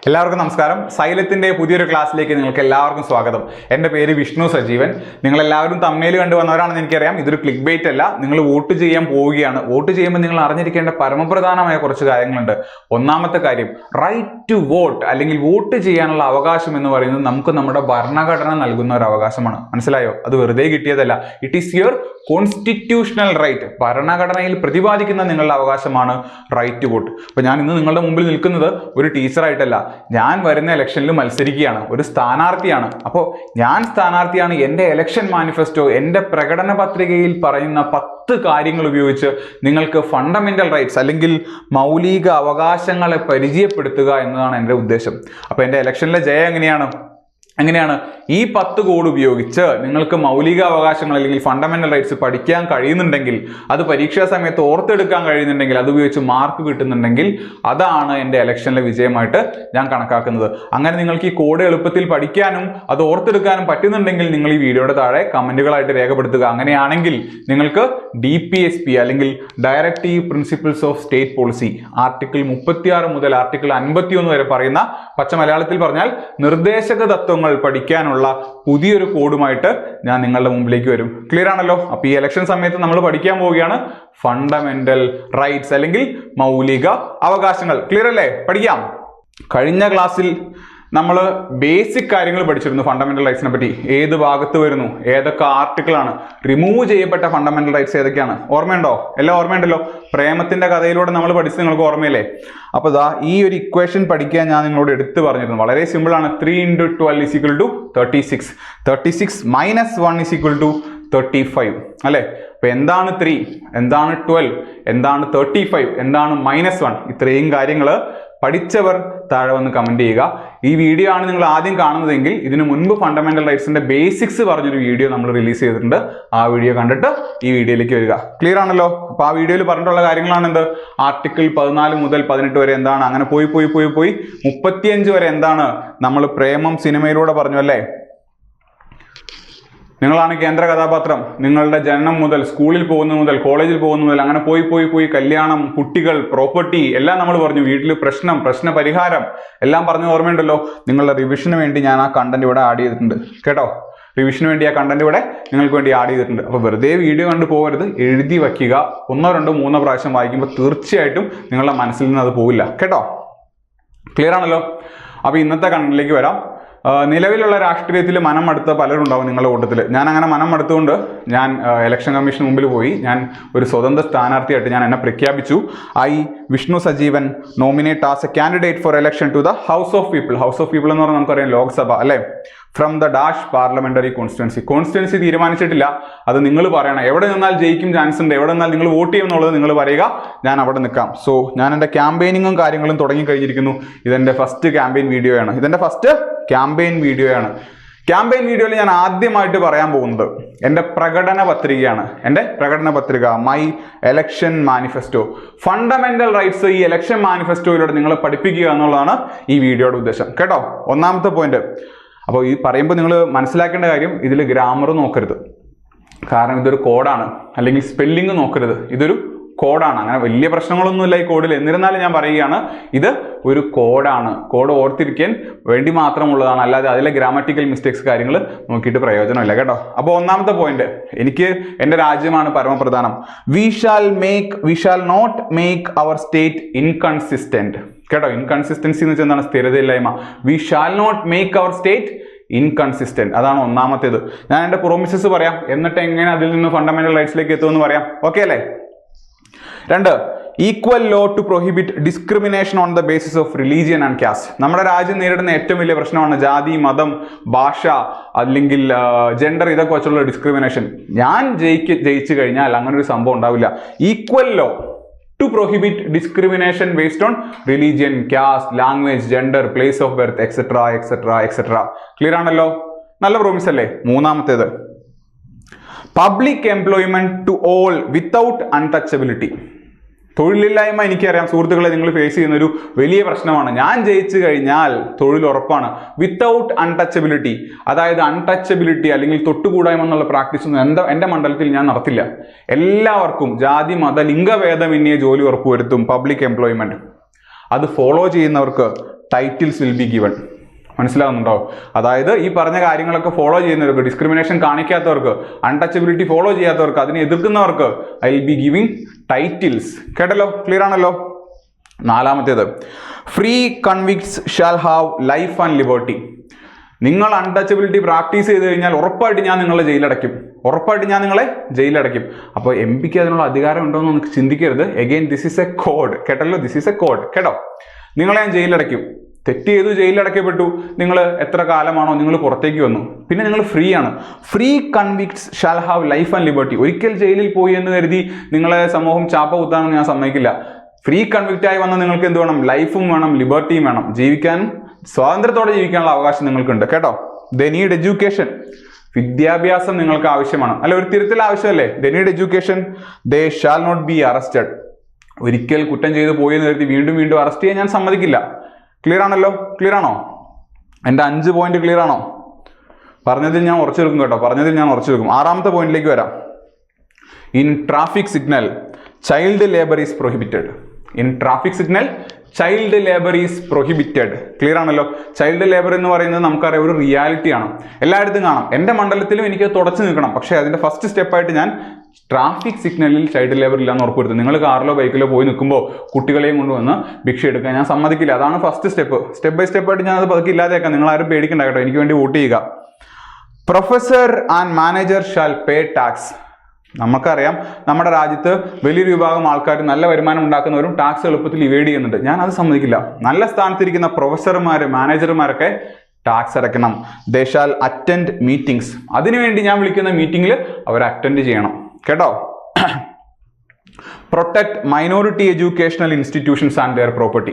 എല്ലാവർക്കും നമസ്കാരം. സൈലത്തിന്റെ പുതിയൊരു ക്ലാസ്സിലേക്ക് നിങ്ങൾക്ക് എല്ലാവർക്കും സ്വാഗതം. എൻ്റെ പേര് വിഷ്ണു സജീവൻ. നിങ്ങളെല്ലാവരും തമ്മിൽ കണ്ടുവന്നവരാണെന്ന് എനിക്കറിയാം. ഇതൊരു ക്ലിക്ക് ബൈറ്റ് അല്ല. നിങ്ങൾ വോട്ട് ചെയ്യാൻ പോവുകയാണ്. വോട്ട് ചെയ്യുമ്പോൾ നിങ്ങൾ അറിഞ്ഞിരിക്കേണ്ട പരമപ്രധാനമായ കുറച്ച് കാര്യങ്ങളുണ്ട്. ഒന്നാമത്തെ കാര്യം, റൈറ്റ് ടു വോട്ട് അല്ലെങ്കിൽ വോട്ട് ചെയ്യാനുള്ള അവകാശം എന്ന് പറയുന്നത് നമുക്ക് നമ്മുടെ ഭരണഘടന നൽകുന്ന ഒരു അവകാശമാണ്. മനസ്സിലായോ? അത് വെറുതെ കിട്ടിയതല്ല. It is your constitutional right. ഭരണഘടനയിൽ പ്രതിപാദിക്കുന്ന നിങ്ങളുടെ അവകാശമാണ് റൈറ്റ് ടു വോട്ട്. അപ്പൊ ഞാൻ ഇന്ന് നിങ്ങളുടെ മുമ്പിൽ നിൽക്കുന്നത് ഒരു ടീച്ചറായിട്ടല്ല. ഞാൻ വരുന്ന ഇലക്ഷനിൽ മത്സരിക്കുകയാണ്, ഒരു സ്ഥാനാർത്ഥിയാണ്. അപ്പോൾ ഞാൻ സ്ഥാനാർത്ഥിയാണ്. എൻ്റെ ഇലക്ഷൻ മാനിഫെസ്റ്റോ, എൻ്റെ പ്രകടന പത്രികയിൽ പറയുന്ന 10 കാര്യങ്ങൾ ഉപയോഗിച്ച് നിങ്ങൾക്ക് ഫണ്ടമെന്റൽ റൈറ്റ്സ് അല്ലെങ്കിൽ മൗലിക അവകാശങ്ങളെ പരിചയപ്പെടുത്തുക എന്നതാണ് എൻ്റെ ഉദ്ദേശം. അപ്പോൾ എൻ്റെ ഇലക്ഷനിലെ ജയം എങ്ങനെയാണ് ഈ 10 കോഡ് ഉപയോഗിച്ച് നിങ്ങൾക്ക് മൗലിക അവകാശങ്ങൾ അല്ലെങ്കിൽ ഫണ്ടമെന്റൽ റൈറ്റ്സ് പഠിക്കാൻ കഴിയുന്നുണ്ടെങ്കിൽ, അത് പരീക്ഷാ സമയത്ത് ഓർത്തെടുക്കാൻ കഴിയുന്നുണ്ടെങ്കിൽ, അത് ഉപയോഗിച്ച് മാർക്ക് കിട്ടുന്നുണ്ടെങ്കിൽ, അതാണ് എൻ്റെ ഇലക്ഷനിലെ വിജയമായിട്ട് ഞാൻ കണക്കാക്കുന്നത്. അങ്ങനെ നിങ്ങൾക്ക് ഈ കോഡ് എളുപ്പത്തിൽ പഠിക്കാനും അത് ഓർത്തെടുക്കാനും പറ്റുന്നുണ്ടെങ്കിൽ നിങ്ങൾ ഈ വീഡിയോയുടെ താഴെ കമന്റുകളായിട്ട് രേഖപ്പെടുത്തുക. അങ്ങനെയാണെങ്കിൽ നിങ്ങൾക്ക് DPSP അല്ലെങ്കിൽ directive principles of state policy article 36 മുതൽ ആർട്ടിക്കിൾ 51 വരെ പറയുന്ന, പച്ച മലയാളത്തിൽ പറഞ്ഞാൽ നിർദ്ദേശക തത്വങ്ങൾ പഠിക്കാനുള്ള പുതിയൊരു കോഡുമായിട്ട് ഞാൻ നിങ്ങളുടെ മുമ്പിലേക്ക് വരും. ക്ലിയർ ആണല്ലോ? അപ്പൊ ഈ ഇലക്ഷൻ സമയത്ത് നമ്മൾ പഠിക്കാൻ പോവുകയാണ് ഫണ്ടമെന്റൽ റൈറ്റ്സ് അല്ലെങ്കിൽ മൗലിക അവകാശങ്ങൾ. ക്ലിയർ അല്ലേ? പഠിക്കാം. കഴിഞ്ഞ ക്ലാസ്സിൽ നമ്മൾ ബേസിക് കാര്യങ്ങൾ പഠിച്ചിരുന്നു ഫണ്ടമെന്റൽ റൈറ്റ്സിനെ പറ്റി. ഏത് ഭാഗത്ത് വരുന്നു, ഏതൊക്കെ ആർട്ടിക്കിളാണ്, റിമൂവ് ചെയ്യപ്പെട്ട ഫണ്ടമെന്റൽ റൈറ്റ്സ് ഏതൊക്കെയാണ്, ഓർമ്മയുണ്ടോ? എല്ലാം ഓർമ്മയുണ്ടല്ലോ. പ്രേമത്തിന്റെ കഥയിലൂടെ നമ്മൾ പഠിച്ചത് നിങ്ങൾക്ക് ഓർമ്മയില്ലേ? അപ്പൊ ദാ ഈ ഒരു ഇക്വേഷൻ പഠിക്കാൻ ഞാൻ നിങ്ങളോട് എടുത്തു പറഞ്ഞിരുന്നു. വളരെ സിമ്പിൾ ആണ്. 3 × 12 = 36. 36 - 1 = 35 അല്ലെ? അപ്പൊ എന്താണ് 3, എന്താണ് 12, എന്താണ് 35, എന്താണ് -1? ഇത്രയും കാര്യങ്ങൾ പഠിച്ചവർ താഴെ വന്ന് കമന്റ് ചെയ്യുക. ഈ വീഡിയോ ആണ് നിങ്ങൾ ആദ്യം കാണുന്നതെങ്കിൽ ഇതിനു മുൻപ് ഫണ്ടമെന്റൽ റൈറ്റ്സിന്റെ ബേസിക്സ് പറഞ്ഞൊരു വീഡിയോ നമ്മൾ റിലീസ് ചെയ്തിട്ടുണ്ട്. ആ വീഡിയോ കണ്ടിട്ട് ഈ വീഡിയോയിലേക്ക് വരിക. ക്ലിയർ ആണല്ലോ? അപ്പൊ ആ വീഡിയോയിൽ പറഞ്ഞിട്ടുള്ള കാര്യങ്ങളാണ് എന്ത്? ആർട്ടിക്കിൾ 14 മുതൽ 18 വരെ എന്താണ്, അങ്ങനെ പോയി 35 വരെ എന്താണ് നമ്മൾ പ്രേമം സിനിമയിലൂടെ പറഞ്ഞു അല്ലേ? നിങ്ങളാണ് കേന്ദ്ര കഥാപാത്രം. നിങ്ങളുടെ ജനനം മുതൽ, സ്കൂളിൽ പോകുന്നത് മുതൽ, കോളേജിൽ പോകുന്നത് മുതൽ, അങ്ങനെ പോയി കല്യാണം, കുട്ടികൾ, പ്രോപ്പർട്ടി എല്ലാം നമ്മൾ പറഞ്ഞു. വീട്ടിൽ പ്രശ്ന പരിഹാരം എല്ലാം പറഞ്ഞു. ഓർമ്മയുണ്ടല്ലോ? നിങ്ങളുടെ റിവിഷന് വേണ്ടി ഞാൻ ആ കണ്ടന്റ് ഇവിടെ ആഡ് ചെയ്തിട്ടുണ്ട് കേട്ടോ. റിവിഷന് വേണ്ടി ആ കണ്ടന്റ് ഇവിടെ നിങ്ങൾക്ക് വേണ്ടി ആഡ് ചെയ്തിട്ടുണ്ട്. അപ്പൊ വെറുതെ വീഡിയോ കണ്ടു പോകരുത്, എഴുതി വയ്ക്കുക. 1, 2, 3 പ്രാവശ്യം വായിക്കുമ്പോൾ തീർച്ചയായിട്ടും നിങ്ങളുടെ മനസ്സിൽ നിന്ന് അത് പോവില്ല കേട്ടോ. ക്ലിയർ ആണല്ലോ? അപ്പൊ ഇന്നത്തെ കണ്ടന്റിലേക്ക് വരാം. നിലവിലുള്ള രാഷ്ട്രീയത്തിൽ മനം മടുത്ത പലരുണ്ടാവും നിങ്ങളുടെ കൂട്ടത്തിൽ. ഞാൻ അങ്ങനെ മനം മടുത്തുകൊണ്ട് ഞാൻ ഇലക്ഷൻ കമ്മീഷന് മുമ്പിൽ പോയി. ഞാൻ ഒരു സ്വതന്ത്ര സ്ഥാനാർത്ഥിയായിട്ട് ഞാൻ എന്നെ പ്രഖ്യാപിച്ചു. Vishnu Sajeevan nominate as a candidate for election to the house of people. House of people എന്ന് പറഞ്ഞാൽ നമുക്കറിയാം ലോക്സഭ അല്ലെ? From the dash parliamentary constituency തീരുമാനിച്ചിട്ടില്ല. അത് നിങ്ങൾ പറയണം. എവിടെ നിന്നാൽ ജയിക്കും ചാൻസ് ഉണ്ട്, എവിടെ നിന്നാൽ നിങ്ങൾ വോട്ട് ചെയ്യും എന്നുള്ളത് നിങ്ങൾ പറയുക. ഞാൻ അവിടെ നിൽക്കാം. സോ ഞാൻ എൻ്റെ ക്യാമ്പയിനിങ്ങും കാര്യങ്ങളും തുടങ്ങി കഴിഞ്ഞിരിക്കുന്നു. ഇതെൻ്റെ ഫസ്റ്റ് ക്യാമ്പയിൻ വീഡിയോയാണ്. ക്യാമ്പയിൻ വീഡിയോയിൽ ഞാൻ ആദ്യമായിട്ട് പറയാൻ പോകുന്നത് എൻ്റെ പ്രകടന പത്രിക, my election manifesto. Fundamental rights ഈ ഇലക്ഷൻ മാനിഫെസ്റ്റോയിലൂടെ നിങ്ങളെ പഠിപ്പിക്കുക എന്നുള്ളതാണ് ഈ വീഡിയോയുടെ ഉദ്ദേശം കേട്ടോ. ഒന്നാമത്തെ പോയിന്റ്. അപ്പോൾ ഈ പറയുമ്പോൾ നിങ്ങൾ മനസ്സിലാക്കേണ്ട കാര്യം, ഇതിൽ ഗ്രാമർ നോക്കരുത്. കാരണം ഇതൊരു കോഡാണ്. അല്ലെങ്കിൽ സ്പെല്ലിംഗ് നോക്കരുത്. ഇതൊരു കോഡാണ്. അങ്ങനെ വലിയ പ്രശ്നങ്ങളൊന്നുമില്ല ഈ കോഡിൽ. എന്നിരുന്നാലും ഞാൻ പറയുകയാണ്, ഇത് ഒരു കോഡാണ്. കോഡ് ഓർത്തിരിക്കാൻ വേണ്ടി മാത്രമുള്ളതാണ്. അല്ലാതെ അതിലെ ഗ്രാമറ്റിക്കൽ മിസ്റ്റേക്സ് കാര്യങ്ങൾ നോക്കിയിട്ട് പ്രയോജനമില്ല കേട്ടോ. അപ്പോൾ ഒന്നാമത്തെ പോയിന്റ്, എനിക്ക് എൻ്റെ രാജ്യമാണ് പരമപ്രധാനം. We shall not make our state inconsistent കേട്ടോ. ഇൻകൺസിസ്റ്റൻസി എന്ന് വെച്ചാൽ എന്താണ്? സ്ഥിരതയില്ലായ്മ. We shall not make our state inconsistent. അതാണ് ഒന്നാമത്തേത്. ഞാൻ എൻ്റെ പ്രോമിസസ് പറയാം, എന്നിട്ട് എങ്ങനെ അതിൽ നിന്ന് ഫണ്ടമെന്റൽ റൈറ്റ്സിലേക്ക് എത്തുമെന്ന് പറയാം. ഓക്കെ അല്ലേ? 2, equal law to prohibit discrimination on the basis of religion and caste. നമ്മുടെ രാജ്യം നേരിടുന്ന ഏറ്റവും വലിയ പ്രശ്നമാണ് ജാതി, മതം, ഭാഷ അല്ലെങ്കിൽ ജെൻഡർ, ഇതൊക്കെ വെച്ചുള്ള ഡിസ്ക്രിമിനേഷൻ. ഞാൻ ജയിച്ചു കഴിഞ്ഞാൽ അങ്ങനെ ഒരു സംഭവം ഉണ്ടാവില്ല. Equal law to prohibit discrimination based on religion, caste, language, gender, place of birth etcetera. Clear ആണല്ലോ? നല്ല പ്രോമിസ് അല്ലേ? മൂന്നാമത്തേത്, public employment to all without untouchability. തൊഴിലില്ലായ്മ എനിക്കറിയാം സുഹൃത്തുക്കളെ, നിങ്ങൾ ഫേസ് ചെയ്യുന്ന ഒരു വലിയ പ്രശ്നമാണ്. ഞാൻ ജയിച്ചു കഴിഞ്ഞാൽ തൊഴിൽ ഉറപ്പാണ്. വിത്തൗട്ട് അൺടച്ചബിലിറ്റി, അതായത് അൺടച്ചബിലിറ്റി അല്ലെങ്കിൽ തൊട്ടുകൂടായ്മ എന്നുള്ള പ്രാക്ടീസ് ഒന്നും എൻ്റെ മണ്ഡലത്തിൽ ഞാൻ നടത്തില്ല. എല്ലാവർക്കും ജാതി, മത, ലിംഗഭേദമന്യേ ജോലി ഉറപ്പുവരുത്തും പബ്ലിക് എംപ്ലോയ്മെന്റ്. അത് ഫോളോ ചെയ്യുന്നവർക്ക് ടൈറ്റിൽസ് വിൽ ബി ഗിവൺ. മനസ്സിലാകുന്നുണ്ടോ? അതായത് ഈ പറഞ്ഞ കാര്യങ്ങളൊക്കെ ഫോളോ ചെയ്യുന്നവർക്ക്, ഡിസ്ക്രിമിനേഷൻ കാണിക്കാത്തവർക്ക്, അൺടച്ചബിലിറ്റി ഫോളോ ചെയ്യാത്തവർക്ക്, അതിനെ എതിർക്കുന്നവർക്ക് I will be giving titles. കേട്ടല്ലോ? ക്ലിയർ ആണല്ലോ? നാലാമത്തേത്, free convicts shall have life and liberty. നിങ്ങൾ അൺടച്ചബിലിറ്റി പ്രാക്ടീസ് ചെയ്ത് കഴിഞ്ഞാൽ ഉറപ്പായിട്ട് ഞാൻ നിങ്ങളെ ജയിലടയ്ക്കും. ഉറപ്പായിട്ട് ഞാൻ നിങ്ങളെ ജയിലടയ്ക്കും. അപ്പോൾ എം പിക്ക് അതിനുള്ള അധികാരം ഉണ്ടോ എന്ന് നമുക്ക് ചിന്തിക്കരുത്. Again this is a code. കേട്ടല്ലോ? This is a code. കേട്ടോ? നിങ്ങളെ ഞാൻ ജയിലടയ്ക്കും. തെറ്റ് ചെയ്തു, ജയിലടയ്ക്കപ്പെട്ടു. നിങ്ങൾ എത്ര കാലമാണോ നിങ്ങൾ പുറത്തേക്ക് വന്നു, പിന്നെ നിങ്ങൾ ഫ്രീ ആണ്. Free convicts shall have life and liberty. ഒരിക്കൽ ജയിലിൽ പോയി എന്ന് കരുതി നിങ്ങളെ സമൂഹം ചാപ്പ കുത്താനൊന്നും ഞാൻ സമ്മതിക്കില്ല. ഫ്രീ കൺവിക്റ്റ് ആയി വന്ന നിങ്ങൾക്ക് എന്ത് വേണം? ലൈഫും വേണം, ലിബർട്ടിയും വേണം. ജീവിക്കാനും സ്വാതന്ത്ര്യത്തോടെ ജീവിക്കാനുള്ള അവകാശം നിങ്ങൾക്കുണ്ട്. കേട്ടോ? They need education. വിദ്യാഭ്യാസം നിങ്ങൾക്ക് ആവശ്യമാണ്. അല്ല, ഒരു തിരുത്തൽ ആവശ്യമല്ലേ? They need education. They shall not be arrested. ഒരിക്കൽ കുറ്റം ചെയ്ത് പോയി എന്ന് കരുതി വീണ്ടും വീണ്ടും അറസ്റ്റ് ചെയ്യാൻ ഞാൻ സമ്മതിക്കില്ല. ക്ലിയർ ആണല്ലോ? ക്ലിയർ ആണോ? എൻ്റെ 5 പോയിന്റ് ക്ലിയർ ആണോ? പറഞ്ഞതിൽ ഞാൻ ഉറച്ചു നിൽക്കും കേട്ടോ. പറഞ്ഞതിൽ ഞാൻ ഉറച്ചു നിൽക്കും. 6ാമത്തെ പോയിന്റിലേക്ക് വരാം. In traffic signal child labour is prohibited. In traffic signal child labour is prohibited. Clear ആണല്ലോ? ചൈൽഡ് ലേബർ എന്ന് പറയുന്നത് നമുക്കറിയാം ഒരു റിയാലിറ്റിയാണ്. എല്ലായിടത്തും കാണാം. എൻ്റെ മണ്ഡലത്തിലും എനിക്ക് തുടച്ചു നിൽക്കണം. പക്ഷേ അതിൻ്റെ ഫസ്റ്റ് സ്റ്റെപ്പായിട്ട് ഞാൻ ട്രാഫിക് സിഗ്നലിൽ ചൈൽഡ് ലേബർ ഇല്ലാന്ന് ഉറപ്പുവരുത്തും. നിങ്ങൾ കാറിലോ ബൈക്കിലോ പോയി നിൽക്കുമ്പോൾ കുട്ടികളെയും കൊണ്ടുവന്ന് ഭിക്ഷ എടുക്കാൻ ഞാൻ സമ്മതിക്കില്ല. അതാണ് ഫസ്റ്റ് സ്റ്റെപ്പ്. സ്റ്റെപ്പ് ബൈ സ്റ്റെപ്പായിട്ട് ഞാൻ അത് പതുക്കെ ഇല്ലാതെയാക്കാം. നിങ്ങൾ ആരും പേടിക്കണ്ട കേട്ടോ. എനിക്ക് വേണ്ടി വോട്ട് ചെയ്യുക. Professor and manager shall pay tax. നമുക്കറിയാം നമ്മുടെ രാജ്യത്ത് വലിയൊരു വിഭാഗം ആൾക്കാർ നല്ല വരുമാനം ഉണ്ടാക്കുന്നവരും ടാക്സ് എളുപ്പത്തിൽ ഇവേഡ് ചെയ്യുന്നുണ്ട്. ഞാൻ അത് സമ്മതിക്കില്ല. നല്ല സ്ഥാനത്തിരിക്കുന്ന പ്രൊഫസർമാർ, മാനേജർമാരൊക്കെ ടാക്സ് അടയ്ക്കണം. They shall attend meetings. അതിനുവേണ്ടി ഞാൻ വിളിക്കുന്ന മീറ്റിംഗിൽ അവർ അറ്റൻഡ് ചെയ്യണം. കേട്ടോ? Protect minority educational institutions and their property.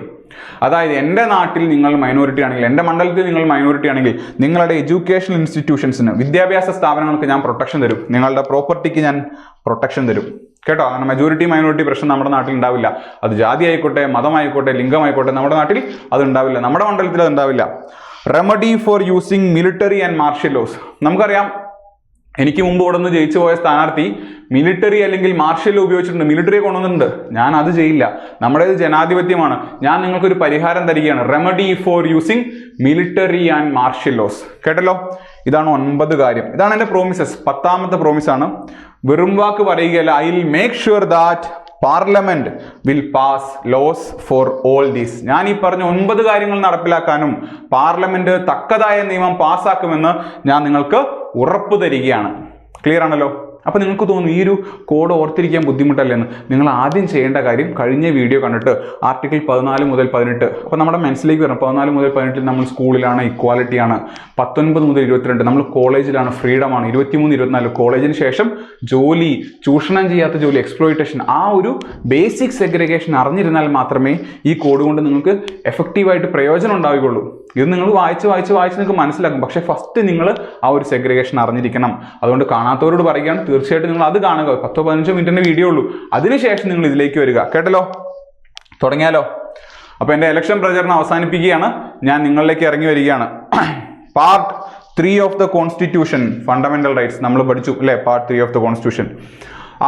അതായത് എൻ്റെ നാട്ടിൽ നിങ്ങൾ മൈനോറിറ്റി ആണെങ്കിൽ, എൻ്റെ മണ്ഡലത്തിൽ നിങ്ങൾ മൈനോറിറ്റി ആണെങ്കിൽ, നിങ്ങളുടെ എഡ്യൂക്കേഷണൽ ഇൻസ്റ്റിറ്റ്യൂഷൻസിന്, വിദ്യാഭ്യാസ സ്ഥാപനങ്ങൾക്ക് ഞാൻ പ്രൊട്ടക്ഷൻ തരും. നിങ്ങളുടെ പ്രോപ്പർട്ടിക്ക് ഞാൻ പ്രൊട്ടക്ഷൻ തരും. കേട്ടോ? അങ്ങനെ മെജോറിറ്റി മൈനോറിറ്റി പ്രശ്നം നമ്മുടെ നാട്ടിൽ ഉണ്ടാവില്ല. അത് ജാതി ആയിക്കോട്ടെ, മതമായിക്കോട്ടെ, ലിംഗമായിക്കോട്ടെ, നമ്മുടെ നാട്ടിൽ അത് ഉണ്ടാവില്ല. നമ്മുടെ മണ്ഡലത്തിൽ അത് ഉണ്ടാവില്ല. Remedy for using military and martial laws. നമുക്കറിയാം എനിക്ക് മുമ്പ് ഇവിടെ നിന്ന് ജയിച്ചു പോയ സ്ഥാനാർത്ഥി മിലിറ്ററി അല്ലെങ്കിൽ മാർഷ്യൽ ഉപയോഗിച്ചിട്ടുണ്ട്, മിലിറ്ററിയെ കൊണ്ടുവന്നിട്ടുണ്ട്. ഞാൻ അത് ചെയ്യില്ല. നമ്മുടേത് ജനാധിപത്യമാണ്. ഞാൻ നിങ്ങൾക്കൊരു പരിഹാരം തരികയാണ്. Remedy for using military and martial laws. കേട്ടല്ലോ? ഇതാണ് 9 കാര്യം. ഇതാണ് എൻ്റെ പ്രോമിസസ്. 10ാമത്തെ പ്രോമിസാണ്. വെറും വാക്ക് പറയുകയല്ല. I will make sure that parliament will pass laws for all these. ഞാൻ ഈ പറഞ്ഞ 9 കാര്യങ്ങൾ നടപ്പിലാക്കാനും പാർലമെന്റ് തക്കതായ നിയമം പാസ്സാക്കുമെന്ന് ഞാൻ നിങ്ങൾക്ക് ഉറപ്പ് തരികയാണ്. ക്ലിയർ ആണല്ലോ? അപ്പോൾ നിങ്ങൾക്ക് തോന്നും ഈ ഒരു കോഡ് ഓർത്തിരിക്കാൻ ബുദ്ധിമുട്ടല്ലെന്ന്. നിങ്ങൾ ആദ്യം ചെയ്യേണ്ട കാര്യം കഴിഞ്ഞ വീഡിയോ കണ്ടിട്ട് ആർട്ടിക്കിൾ 14 മുതൽ 18, അപ്പോൾ നമ്മുടെ മനസ്സിലേക്ക് വരണം. 14 മുതൽ 18 നമ്മൾ സ്കൂളിലാണ്, ഇക്വാലിറ്റിയാണ്. 19 മുതൽ 22 നമ്മൾ കോളേജിലാണ്, ഫ്രീഡമാണ്. 23, 24 കോളേജിന് ശേഷം ജോലി, ചൂഷണം ചെയ്യാത്ത ജോലി, എക്സ്പ്ലോയിറ്റേഷൻ, ആ ഒരു ബേസിക് സെഗ്രിഗേഷൻ അറിഞ്ഞിരുന്നാൽ മാത്രമേ ഈ കോഡ് കൊണ്ട് നിങ്ങൾക്ക് എഫക്റ്റീവായിട്ട് പ്രയോജനം ഉണ്ടാവുകയുള്ളൂ. ഇത് നിങ്ങൾ വായിച്ച് നിങ്ങൾക്ക് മനസ്സിലാക്കും. പക്ഷേ ഫസ്റ്റ് നിങ്ങൾ ആ ഒരു സെഗ്രിഗേഷൻ അറിഞ്ഞിരിക്കണം. അതുകൊണ്ട് കാണാത്തവരോട് പറയുകയാണ്, തീർച്ചയായിട്ടും നിങ്ങൾ അത് കാണുക. 10-15 മിനിറ്റിന്റെ വീഡിയോ ഉള്ളൂ. അതിനുശേഷം നിങ്ങൾ ഇതിലേക്ക് വരിക. കേട്ടല്ലോ? തുടങ്ങിയാലോ? അപ്പോൾ എൻ്റെ ഇലക്ഷൻ പ്രചരണം അവസാനിപ്പിക്കുകയാണ്. ഞാൻ നിങ്ങളിലേക്ക് ഇറങ്ങി വരികയാണ്. Part 3 of the constitution, fundamental rights നമ്മൾ പഠിച്ചു അല്ലേ? Part 3 of the constitution,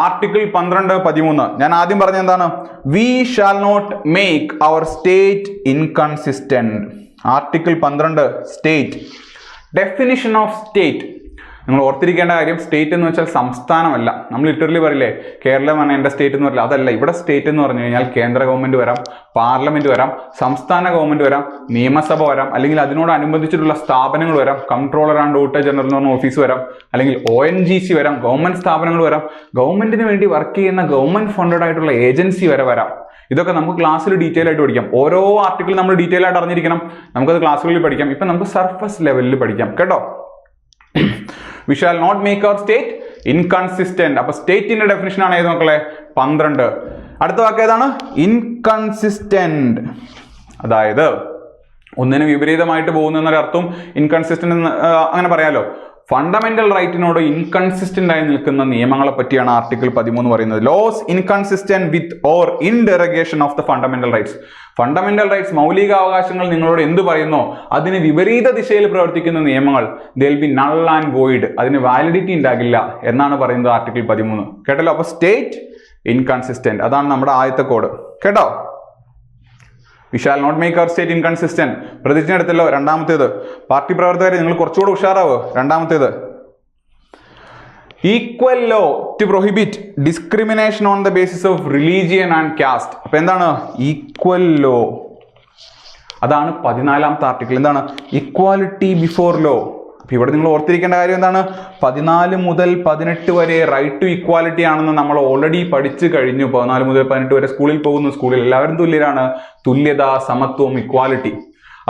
article 12, 13. ഞാൻ ആദ്യം പറഞ്ഞ എന്താണ്? We shall not make our state inconsistent. Article 12 state. Definition of state നിങ്ങൾ ഓർത്തിരിക്കേണ്ട കാര്യം, സ്റ്റേറ്റ് എന്ന് വെച്ചാൽ സംസ്ഥാനമല്ല. നമ്മൾ ലിറ്ററലി പറയില്ലേ കേരളമാണ് എൻ്റെ സ്റ്റേറ്റ് എന്ന് പറയില്ല, അതല്ല. ഇവിടെ സ്റ്റേറ്റ് എന്ന് പറഞ്ഞു കഴിഞ്ഞാൽ കേന്ദ്ര ഗവൺമെന്റ് വരാം, പാർലമെന്റ് വരാം, സംസ്ഥാന ഗവൺമെന്റ് വരാം, നിയമസഭ വരാം, അല്ലെങ്കിൽ അതിനോടനുബന്ധിച്ചിട്ടുള്ള സ്ഥാപനങ്ങൾ വരാം, കൺട്രോളർ ആൻഡ് ഓഡിറ്റർ ജനറൽ എന്ന് പറഞ്ഞ ഓഫീസ് വരാം, അല്ലെങ്കിൽ ONGC വരാം, ഗവൺമെന്റ് സ്ഥാപനങ്ങൾ വരാം, ഗവൺമെന്റിന് വേണ്ടി വർക്ക് ചെയ്യുന്ന ഗവൺമെന്റ് ഫണ്ടഡ് ആയിട്ടുള്ള ഏജൻസി വരെ വരാം. ഇതൊക്കെ നമുക്ക് ക്ലാസ്സിൽ ഡീറ്റെയിൽ ആയിട്ട് പഠിക്കാം. ഓരോ ആർട്ടിക്കിൾ നമ്മൾ ഡീറ്റെയിൽ ആയിട്ട് അറിഞ്ഞിരിക്കണം. നമുക്കത് ക്ലാസ്സുകളിൽ പഠിക്കാം. ഇപ്പം നമുക്ക് സർഫസ് ലെവലിൽ പഠിക്കാം. കേട്ടോ? We shall not make our state inconsistent. അപ്പൊ സ്റ്റേറ്റിന്റെ ഡെഫിനിഷൻ ആണ് ഏത് മക്കളെ? 12. അടുത്ത വാക്ക് ഏതാണ്? ഇൻകൺസിസ്റ്റന്റ്. അതായത് ഒന്നിന് വിപരീതമായിട്ട് പോകുന്ന എന്നൊരർത്ഥം ഇൻകൺസിസ്റ്റന്റ് അങ്ങനെ പറയാലോ. ഫണ്ടമെന്റൽ റൈറ്റിനോട് ഇൻകൺസിസ്റ്റന്റ് ആയി നിൽക്കുന്ന നിയമങ്ങളെ പറ്റിയാണ് ആർട്ടിക്കിൾ 13 പറയുന്നത്. Laws inconsistent with or in derogation of the fundamental rights. Fundamental rights, മൗലികാവകാശങ്ങൾ നിങ്ങളോട് എന്ത് പറയുന്നോ അതിന് വിപരീത ദിശയിൽ പ്രവർത്തിക്കുന്ന നിയമങ്ങൾ they will be null and void. അതിന് വാലിഡിറ്റി ഉണ്ടാകില്ല എന്നാണ് പറയുന്നത് ആർട്ടിക്കിൾ 13. കേട്ടല്ലോ? അപ്പൊ സ്റ്റേറ്റ് ഇൻകൺസിസ്റ്റന്റ്, അതാണ് നമ്മുടെ ആദ്യത്തെ കോഡ്. കേട്ടോ? We shall not make our state inconsistent. പ്രതിജ്ഞ എടുത്തല്ലോ. രണ്ടാമത്തേത്, പാർട്ടി പ്രവർത്തകരെ നിങ്ങൾ കുറച്ചുകൂടെ ഉഷാറാവോ. രണ്ടാമത്തേത്, equal law to prohibit discrimination on the basis of religion and caste. അപ്പൊ എന്താണ് ഈക്വൽ ലോ? അതാണ് 14ാമത്തെ ആർട്ടിക്കിൾ. എന്താണ്? Equality before law. അപ്പൊ ഇവിടെ നിങ്ങൾ ഓർത്തിരിക്കേണ്ട കാര്യം എന്താണ്? 14 മുതൽ 18 വരെ റൈറ്റ് ടു ഇക്വാലിറ്റി ആണെന്ന് നമ്മൾ ഓൾറെഡി പഠിച്ചു കഴിഞ്ഞു. 14 മുതൽ 18 വരെ സ്കൂളിൽ പോകുന്നു. സ്കൂളിൽ എല്ലാവരും തുല്യരാണ്. തുല്യത, സമത്വം, ഇക്വാലിറ്റി.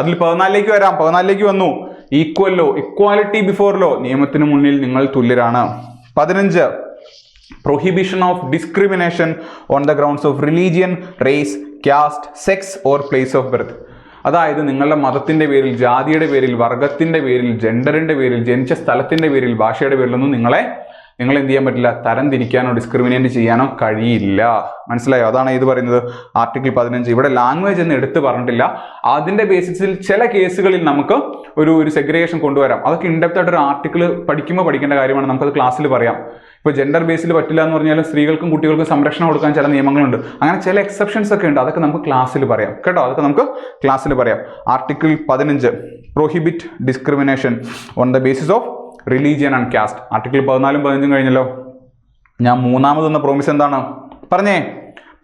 അതിൽ 14ലേക്ക് വരാം. 14ലേക്ക് വന്നു. Equal law, equality before law, നിയമത്തിന് മുന്നിൽ നിങ്ങൾ തുല്യരാണ്. 15, prohibition of discrimination on the grounds of religion, race, caste, sex or place of birth. അതായത് നിങ്ങളുടെ മതത്തിന്റെ പേരിൽ, ജാതിയുടെ പേരിൽ, വർഗത്തിന്റെ പേരിൽ, ജെൻഡറിന്റെ പേരിൽ, ജനിച്ച സ്ഥലത്തിന്റെ പേരിൽ, ഭാഷയുടെ പേരിലൊന്നും നിങ്ങൾ എന്ത് ചെയ്യാൻ പറ്റില്ല, തരം തിരിക്കാനോ ഡിസ്ക്രിമിനേറ്റ് ചെയ്യാനോ കഴിയില്ല. മനസ്സിലായോ? അതാണ് ഇത് പറയുന്നത് ആർട്ടിക്കിൾ 15. ഇവിടെ ലാംഗ്വേജ് എന്ന് എടുത്ത് പറഞ്ഞിട്ടില്ല. അതിന്റെ ബേസിസിൽ ചില കേസുകളിൽ നമുക്ക് ഒരു സെഗ്രിഗേഷൻ കൊണ്ടുവരാം. അതൊക്കെ ഇൻഡെപ്ത് ആയിട്ട് ഒരു ആർട്ടിക്കിൾ പഠിക്കുമ്പോൾ പഠിക്കേണ്ട കാര്യമാണ്. നമുക്കത് ക്ലാസ്സിൽ പറയാം. ഇപ്പോൾ ജെൻഡർ ബേസിൽ പറ്റില്ല എന്ന് പറഞ്ഞാൽ സ്ത്രീകൾക്കും കുട്ടികൾക്കും സംരക്ഷണം കൊടുക്കാൻ ചില നിയമങ്ങളുണ്ട്. അങ്ങനെ ചില എക്സെപ്ഷൻസ് ഒക്കെ ഉണ്ട്. അതൊക്കെ നമുക്ക് ക്ലാസ്സിൽ പറയാം കേട്ടോ. അതൊക്കെ നമുക്ക് ക്ലാസ്സിൽ പറയാം. Article 15, prohibit discrimination on the basis of religion and caste. Article 14ഉം 15ഉം കഴിഞ്ഞല്ലോ. ഞാൻ മൂന്നാമതെന്ന പ്രോമിസ് എന്താണ്? പറഞ്ഞേ.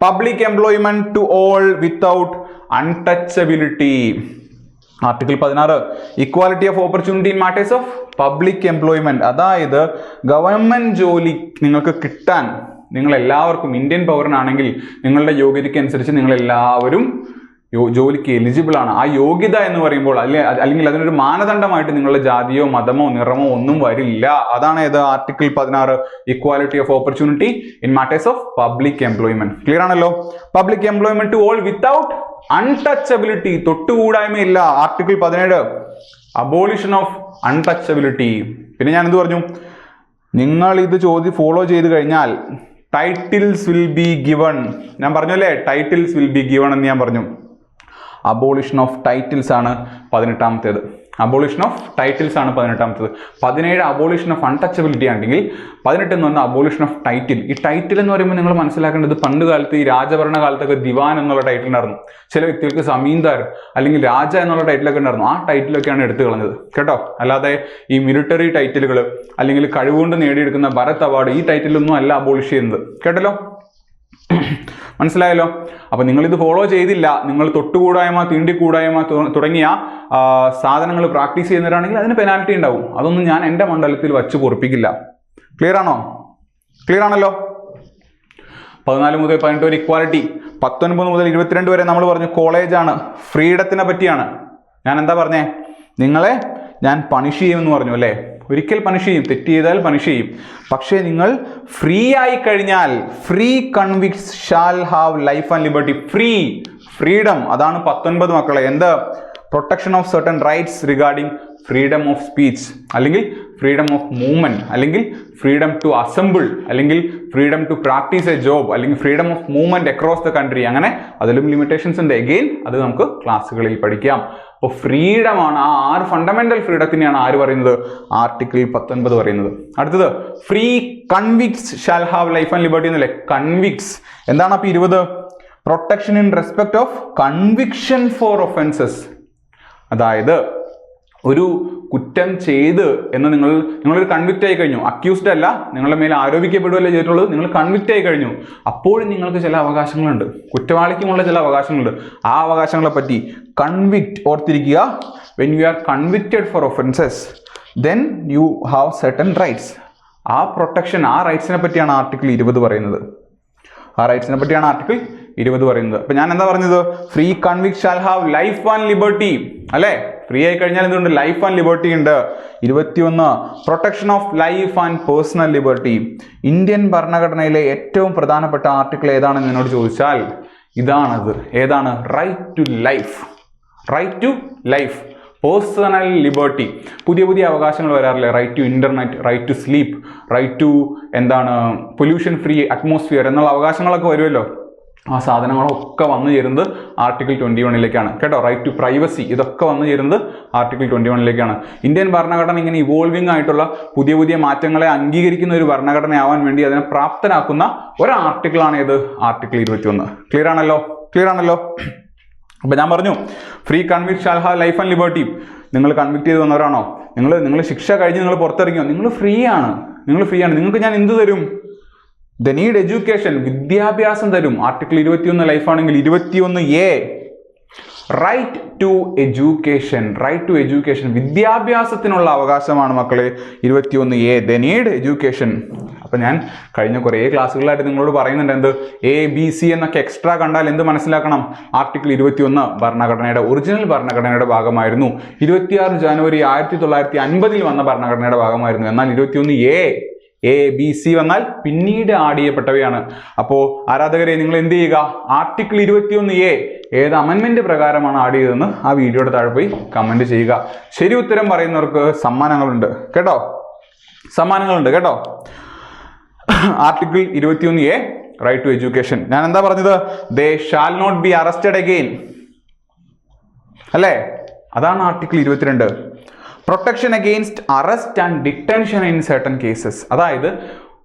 Public employment to all without untouchability. Article 16, equality of opportunity in matters of public employment. അതായത് ഗവൺമെന്റ് ജോലി നിങ്ങൾക്ക് കിട്ടാൻ നിങ്ങൾ എല്ലാവർക്കും, ഇന്ത്യൻ പൗരനാണെങ്കിൽ നിങ്ങളുടെ യോഗ്യതയ്ക്ക് അനുസരിച്ച് നിങ്ങൾ എല്ലാവരും ജോലിക്ക് എലിജിബിൾ ആണ്. ആ യോഗ്യത എന്ന് പറയുമ്പോൾ അല്ലെങ്കിൽ അതിനൊരു മാനദണ്ഡമായിട്ട് നിങ്ങളുടെ ജാതിയോ മതമോ നിറമോ ഒന്നും വരില്ല. അതാണ് ഇത് article 16, equality of opportunity in matters of public employment. Clear ആണല്ലോ? Public employment to all without untouchability, തൊട്ടുകൂടായ്മയില്ല. Article 17, abolition of untouchability. പിന്നെ ഞാൻ എന്ത് പറഞ്ഞു? നിങ്ങൾ ഇത് ഫോളോ ചെയ്ത് കഴിഞ്ഞാൽ ടൈറ്റിൽസ് വിൽ ബി ഗിവൺ. ഞാൻ പറഞ്ഞു അല്ലേ, ടൈറ്റിൽസ് വിൽ ബി ഗിവൺ എന്ന് ഞാൻ പറഞ്ഞു. അബോളിഷൻ ഓഫ് ടൈറ്റിൽസ് ആണ് 18ാമത്തേത്. അബോളിഷൻ ഓഫ് ടൈറ്റിൽസ് ആണ് 18ാമത്തേത്. 17 അബോളിഷൻ ഓഫ് അൺടച്ചബിലിറ്റി ആണെങ്കിൽ 18 എന്ന് പറഞ്ഞാൽ അബോളിഷൻ ഓഫ് ടൈറ്റിൽ. ഈ ടൈറ്റിൽ എന്ന് പറയുമ്പോൾ നിങ്ങൾ മനസ്സിലാക്കേണ്ടത്, പണ്ട് കാലത്ത് ഈ രാജഭരണ കാലത്തൊക്കെ ദിവാൻ എന്നുള്ള ടൈറ്റിൽ ഉണ്ടായിരുന്നു. ചില വ്യക്തികൾക്ക് സമീന്ദാർ അല്ലെങ്കിൽ രാജ എന്നുള്ള ടൈറ്റിലൊക്കെ ഉണ്ടായിരുന്നു. ആ ടൈറ്റിലൊക്കെയാണ് എടുത്തു കളഞ്ഞത് കേട്ടോ. അല്ലാതെ ഈ മിലിറ്ററി ടൈറ്റിലുകൾ അല്ലെങ്കിൽ കഴിവുകൊണ്ട് നേടിയെടുക്കുന്ന ഭരത് അവാർഡ്, ഈ ടൈറ്റിലൊന്നും അല്ല അബോളിഷ് ചെയ്യുന്നത്. കേട്ടല്ലോ? മനസ്സിലായല്ലോ? അപ്പൊ നിങ്ങൾ ഇത് ഫോളോ ചെയ്തില്ല, നിങ്ങൾ തൊട്ടുകൂടായ്മ, തീണ്ടിക്കൂടായ്മ തുടങ്ങിയ സാധനങ്ങൾ പ്രാക്ടീസ് ചെയ്യുന്നവരാണെങ്കിൽ അതിന് പെനാൽറ്റി ഉണ്ടാവും. അതൊന്നും ഞാൻ എൻ്റെ മണ്ഡലത്തിൽ വച്ച് പൊറപ്പിക്കില്ല. ക്ലിയർ ആണോ? ക്ലിയർ ആണല്ലോ? 14 മുതൽ 18 വരെ ഇക്വാലിറ്റി. 19 മുതൽ 22 വരെ നമ്മൾ പറഞ്ഞു കോളേജാണ്, ഫ്രീഡത്തിനെ പറ്റിയാണ്. ഞാൻ എന്താ പറഞ്ഞേ? നിങ്ങളെ ഞാൻ പണിഷ് ചെയ്യുമെന്ന് പറഞ്ഞു അല്ലേ? ഒരിക്കൽ പണിഷ് ചെയ്യും, തെറ്റ് ചെയ്താൽ പണിഷ് ചെയ്യും. പക്ഷേ നിങ്ങൾ ഫ്രീ ആയി കഴിഞ്ഞാൽ, free convicts shall have life and liberty. Freedom, അതാണ് 19 മക്കളെ. എന്ത്? Protection of certain rights regarding freedom of speech, അല്ലെങ്കിൽ ഫ്രീഡം ഓഫ് മൂവ്മെന്റ്, അല്ലെങ്കിൽ ഫ്രീഡം ടു അസംബിൾ, അല്ലെങ്കിൽ freedom to practice a job, അല്ലെങ്കിൽ freedom of movement across the country. അങ്ങനെ അതിലും limitations ഉണ്ട്. എഗെയിൻ അത് നമുക്ക് ക്ലാസ്സുകളിൽ പഠിക്കാം. അപ്പോൾ ഫ്രീഡമാണ്, ആ 6 ഫണ്ടമെന്റൽ ഫ്രീഡത്തിനെയാണ് ആര് പറയുന്നത്? ആർട്ടിക്കിൾ 19 പറയുന്നത്. അടുത്തത് free convicts shall have life and liberty എന്നല്ലേ? കൺവിക്ട്സ് എന്താണ്? അപ്പൊ 20, protection in respect of conviction for offences. അതായത് ഒരു കുറ്റം ചെയ്ത് എന്ന് നിങ്ങളൊരു കൺവിക്റ്റ് ആയി കഴിഞ്ഞു, അക്യൂസ്ഡ് അല്ല, നിങ്ങളുടെ മേലെ ആരോപിക്കപ്പെടുകയല്ലേ ചെയ്തിട്ടുള്ളത്, നിങ്ങൾ കൺവിക്റ്റ് ആയി കഴിഞ്ഞു. അപ്പോഴും നിങ്ങൾക്ക് ചില അവകാശങ്ങളുണ്ട്, കുറ്റവാളിക്കുമുള്ള ചില അവകാശങ്ങളുണ്ട്. ആ അവകാശങ്ങളെ പറ്റി കൺവിക്റ്റ് ഓർത്തിരിക്കുക. When you are convicted for offences then you have certain rights. ആ പ്രൊട്ടക്ഷൻ, ആ റൈറ്റ്സിനെ പറ്റിയാണ് ആർട്ടിക്കിൾ 20 പറയുന്നത്. ആ റൈറ്റ്സിനെ പറ്റിയാണ് ആർട്ടിക്കിൾ 20 പറയുന്നത്. അപ്പൊ ഞാൻ എന്താ പറഞ്ഞത്? Free convict shall have life and liberty അല്ലേ? ഫ്രീ ആയി കഴിഞ്ഞാൽ എന്തുണ്ട്? ലൈഫ് ആൻഡ് ലിബർട്ടി ഉണ്ട്. 21, protection of life and personal liberty. Indian ഭരണഘടനയിലെ ഏറ്റവും പ്രധാനപ്പെട്ട ആർട്ടിക്കിൾ ഏതാണെന്ന് എന്നോട് ചോദിച്ചാൽ ഇതാണത്. ഏതാണ്? Right to life. Right to life, personal liberty. പുതിയ അവകാശങ്ങൾ വരാറില്ലേ? Right to internet, right to sleep, right to pollution free atmosphere എന്നുള്ള അവകാശങ്ങളൊക്കെ വരുമല്ലോ. ആ സാധനങ്ങളൊക്കെ വന്നു ചേരുന്നത് ആർട്ടിക്കിൾ 21ലേക്കാണ് കേട്ടോ. റൈറ്റ് ടു പ്രൈവസി, ഇതൊക്കെ വന്നു ചേരുന്നത് ആർട്ടിക്കിൾ 21ലേക്കാണ്. ഇന്ത്യൻ ഭരണഘടന ഇങ്ങനെ ഇവോൾവിംഗ് ആയിട്ടുള്ള പുതിയ മാറ്റങ്ങളെ അംഗീകരിക്കുന്ന ഒരു ഭരണഘടനയാവാൻ വേണ്ടി അതിനെ പ്രാപ്തനാക്കുന്ന ഒരു ആർട്ടിക്കിളാണ് ഏത്? ആർട്ടിക്കിൾ 21. ക്ലിയർ ആണല്ലോ? ക്ലിയർ ആണല്ലോ? അപ്പൊ ഞാൻ പറഞ്ഞു free convict shall have life and liberty. നിങ്ങൾ കൺവിക്ട് ചെയ്ത് വന്നവരാണോ, നിങ്ങൾ ശിക്ഷ കഴിഞ്ഞ് നിങ്ങൾ പുറത്തിറങ്ങിയോ, നിങ്ങൾ ഫ്രീ ആണ്. നിങ്ങൾക്ക് ഞാൻ എന്ത് തരും? ദ നീഡ് എഡ്യൂക്കേഷൻ, വിദ്യാഭ്യാസം തരും. ആർട്ടിക്കിൾ 21 ലൈഫാണെങ്കിൽ 21A റൈറ്റ് ടു എഡ്യൂക്കേഷൻ. വിദ്യാഭ്യാസത്തിനുള്ള അവകാശമാണ് മക്കളെ 21A. The need education. അപ്പൊ ഞാൻ കഴിഞ്ഞ കുറേ ക്ലാസ്സുകളായിട്ട് നിങ്ങളോട് പറയുന്നുണ്ട് എന്ത് ABC എന്നൊക്കെ എക്സ്ട്രാ കണ്ടാൽ എന്ത് മനസ്സിലാക്കണം? ആർട്ടിക്കിൾ 21 ഭരണഘടനയുടെ ഒറിജിനൽ ഭരണഘടനയുടെ ഭാഗമായിരുന്നു. 26 ജനുവരി 1950 വന്ന ഭരണഘടനയുടെ ഭാഗമായിരുന്നു. എന്നാൽ 21A, B, C വന്നാൽ പിന്നീട് ആഡ് ചെയ്യപ്പെട്ടവയാണ്. അപ്പോൾ ആരാധകരെ നിങ്ങൾ എന്ത് ചെയ്യുക? ആർട്ടിക്കിൾ 21A ഏത് അമെൻമെന്റ് പ്രകാരമാണ് ആഡ് ചെയ്തതെന്ന് ആ വീഡിയോയുടെ താഴെ പോയി കമന്റ് ചെയ്യുക. ശരി ഉത്തരം പറയുന്നവർക്ക് സമ്മാനങ്ങളുണ്ട് കേട്ടോ. Article 21A right to education. ഞാൻ എന്താ പറഞ്ഞത്? They shall not be arrested again അല്ലേ? അതാണ് article 22. Protection against arrest and detention in certain cases. അതായത്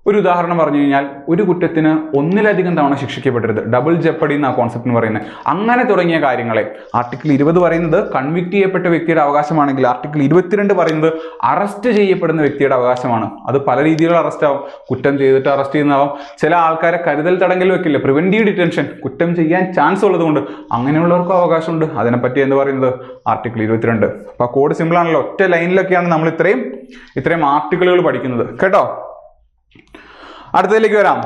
ഒരു ഉദാഹരണം പറഞ്ഞു കഴിഞ്ഞാൽ ഒരു കുറ്റത്തിന് ഒന്നിലധികം തവണ ശിക്ഷിക്കപ്പെടരുത്. ഡബിൾ ജെപ്പടി എന്ന കോൺസെപ്റ്റ് എന്ന് പറയുന്നത്. അങ്ങനെ തുടങ്ങിയ കാര്യങ്ങളെ ആർട്ടിക്കിൾ 20 പറയുന്നത് കൺവിക്ട് ചെയ്യപ്പെട്ട വ്യക്തിയുടെ അവകാശമാണെങ്കിൽ ആർട്ടിക്കിൾ 22 പറയുന്നത് അറസ്റ്റ് ചെയ്യപ്പെടുന്ന വ്യക്തിയുടെ അവകാശമാണ്. അത് പല രീതിയിലുള്ള അറസ്റ്റ് ആവും. കുറ്റം ചെയ്തിട്ട് അറസ്റ്റ് ചെയ്യുന്നതാവും. ചില ആൾക്കാരെ കരുതൽ തടങ്കൽ വെക്കില്ല, പ്രിവെന്റീവ് ഡിറ്റൻഷൻ, കുറ്റം ചെയ്യാൻ ചാൻസ് ഉള്ളതുകൊണ്ട് അങ്ങനെയുള്ളവർക്കും അവകാശമുണ്ട്. അതിനെപ്പറ്റി എന്ന് പറയുന്നത് ആർട്ടിക്കിൾ 22. അപ്പൊ കോഡ് സിമ്പിൾ ആണല്ലോ. ഒറ്റ ലൈനിലൊക്കെയാണ് നമ്മൾ ഇത്രയും ആർട്ടിക്കിളുകൾ പഠിക്കുന്നത് കേട്ടോ. അടുത്തതിലേക്ക് വരാം.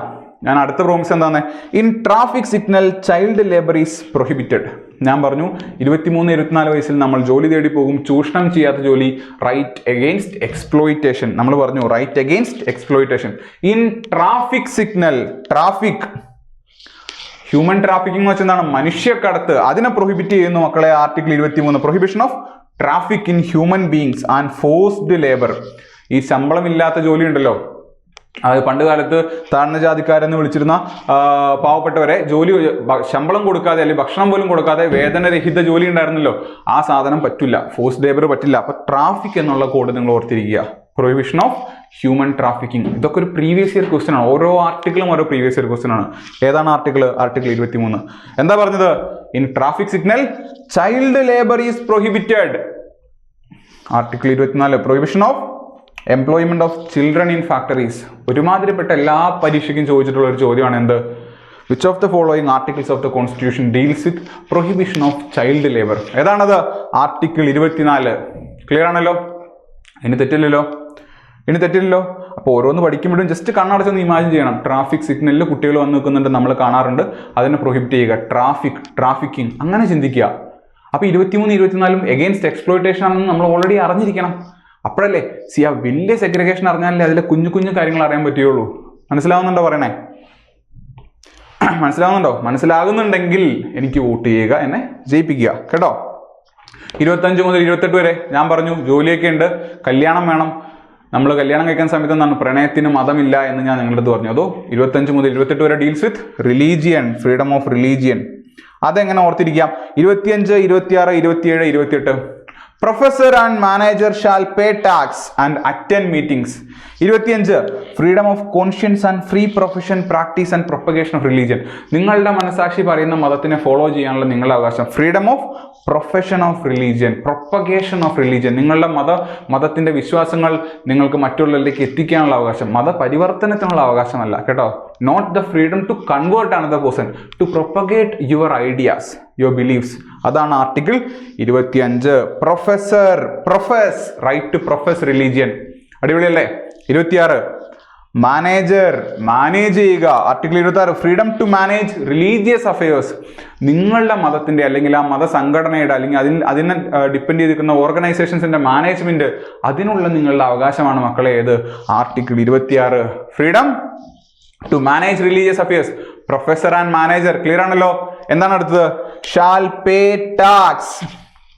ഞാൻ അടുത്ത പ്രോമിസ് എന്താണ്? In traffic signal child labour is prohibited. ഞാൻ പറഞ്ഞു 23-24 വയസ്സിൽ നമ്മൾ ജോലി തേടി പോകും. ചൂഷണം ചെയ്യാത്ത ജോലി. Right against exploitation. നമ്മൾ പറഞ്ഞു right against exploitation. In traffic signal, human trafficking എന്ന് വെച്ചാൽ എന്താണ്? മനുഷ്യക്കടത്ത്. അതിനെ പ്രൊഹിബിറ്റ് ചെയ്യുന്നു മക്കളെ article 23. Prohibition of traffic in human beings and forced labour. ഈ ശമ്പളമില്ലാത്ത ജോലി ഉണ്ടല്ലോ, അത് പണ്ട് കാലത്ത് താഴ്ന്ന ജാതിക്കാരെന്ന് വിളിച്ചിരുന്ന പാവപ്പെട്ടവരെ ശമ്പളം കൊടുക്കാതെ അല്ലെങ്കിൽ ഭക്ഷണം പോലും കൊടുക്കാതെ വേതനരഹിത ജോലി ഉണ്ടായിരുന്നല്ലോ. ആ സാധനം പറ്റില്ല, ഫോഴ്സ് ലേബർ പറ്റില്ല. അപ്പൊ ട്രാഫിക് എന്നുള്ള കോഡ് നിങ്ങൾ ഓർത്തിരിക്കുക. Prohibition of human trafficking. ഇതൊക്കെ ഒരു പ്രീവിയസ് ഇയർ ക്വസ്റ്റ്യൻ ആണ്. ഓരോ ആർട്ടിക്കിളും ഓരോ പ്രീവിയസ് ഇയർ ക്വസ്റ്റ്യൻ ആണ്. ഏതാണ് ആർട്ടിക്കിൾ? ആർട്ടിക്കിൾ 23. എന്താ പറഞ്ഞത്? In traffic signal child labour is prohibited. Article 24 prohibition of employment of children in factories. ഒരുമാതിരിപ്പെട്ട എല്ലാ പരീക്ഷയ്ക്കും ചോദിച്ചിട്ടുള്ള ഒരു ചോദ്യമാണ് എന്ത്? Which of the following articles of the constitution deals with prohibition of child labour? ഏതാണത്? ആർട്ടിക്കിൾ 24. ക്ലിയർ ആണല്ലോ? ഇനി തെറ്റില്ലല്ലോ. അപ്പോൾ ഓരോന്ന് പഠിക്കുമ്പോഴും ജസ്റ്റ് കണ്ണടച്ചൊന്ന് ഇമാജിൻ ചെയ്യണം. ട്രാഫിക് സിഗ്നലിൽ കുട്ടികൾ വന്ന് നിൽക്കുന്നുണ്ട്, നമ്മൾ കാണാറുണ്ട്. അതിനെ പ്രൊഹിബിറ്റ് ചെയ്യുക. ട്രാഫിക്കിംഗ് അങ്ങനെ ചിന്തിക്കുക. അപ്പോൾ 23-24 എഗെയിൻസ്റ്റ് എക്സ്പ്ലോയിറ്റേഷൻ ആണെന്ന് നമ്മൾ ഓൾറെഡി അറിഞ്ഞിരിക്കണം. അപ്പോഴല്ലേ ആ വലിയ സെഗ്രിഗേഷൻ അറിഞ്ഞാലേ അതിലെ കുഞ്ഞു കാര്യങ്ങൾ അറിയാൻ പറ്റുകയുള്ളൂ. മനസ്സിലാവുന്നുണ്ടോ പറയണേ? മനസ്സിലാകുന്നുണ്ടെങ്കിൽ എനിക്ക് വോട്ട് ചെയ്യുക, എന്നെ ജയിപ്പിക്കുക കേട്ടോ. 25 മുതൽ 28 വരെ ഞാൻ പറഞ്ഞു ജോലിയൊക്കെ ഉണ്ട്, കല്യാണം വേണം. നമ്മൾ കല്യാണം കഴിക്കുന്ന സമയത്ത് എന്താണ്? പ്രണയത്തിന് മതമില്ല എന്ന് ഞാൻ നിങ്ങളുടെ അടുത്ത് പറഞ്ഞു. അതോ 25 മുതൽ 28 വരെ deals with religion, freedom of religion. അതെങ്ങനെ ഓർത്തിരിക്കാം? 25, 26, 27, 28. Professor and manager shall pay tax and attend meetings. 25 freedom of conscience and free profession, practice and propagation of religion. നിങ്ങളുടെ മനസാക്ഷി പറയുന്ന മതത്തിനെ ഫോളോ ചെയ്യാനുള്ള നിങ്ങളുടെ അവകാശം. Freedom of profession of religion, propagation of religion. നിങ്ങളുടെ മതത്തിന്റെ വിശ്വാസങ്ങൾ നിങ്ങൾക്ക് മറ്റുള്ളവരിലേക്ക് എത്തിക്കാനുള്ള അവകാശം. മതപരിവർത്തനത്തിനുള്ള അവകാശമല്ല കേട്ടോ. Not the freedom to convert another person, to propagate your ideas, your beliefs. അതാണ് article 25. Profess, right to profess religion. അടിപൊളിയല്ലേ? 26 മാനേജർ, മാനേജ് ചെയ്യുക. Article 26 freedom to manage religious affairs. നിങ്ങളുടെ മതത്തിന്റെ അല്ലെങ്കിൽ ആ മത സംഘടനയുടെ അല്ലെങ്കിൽ അതിനെ ഡിപ്പെൻഡ് ചെയ്തിരിക്കുന്ന ഓർഗനൈസേഷൻസിന്റെ മാനേജ്മെന്റ്, അതിനുള്ള നിങ്ങളുടെ അവകാശമാണ് മക്കളെ ഏത്? Article 26 freedom to manage religious affairs. Professor and manager. Clear ആണല്ലോ? എന്താണ് അടുത്തത്? ഷാൽ പേ ടാക്സ്,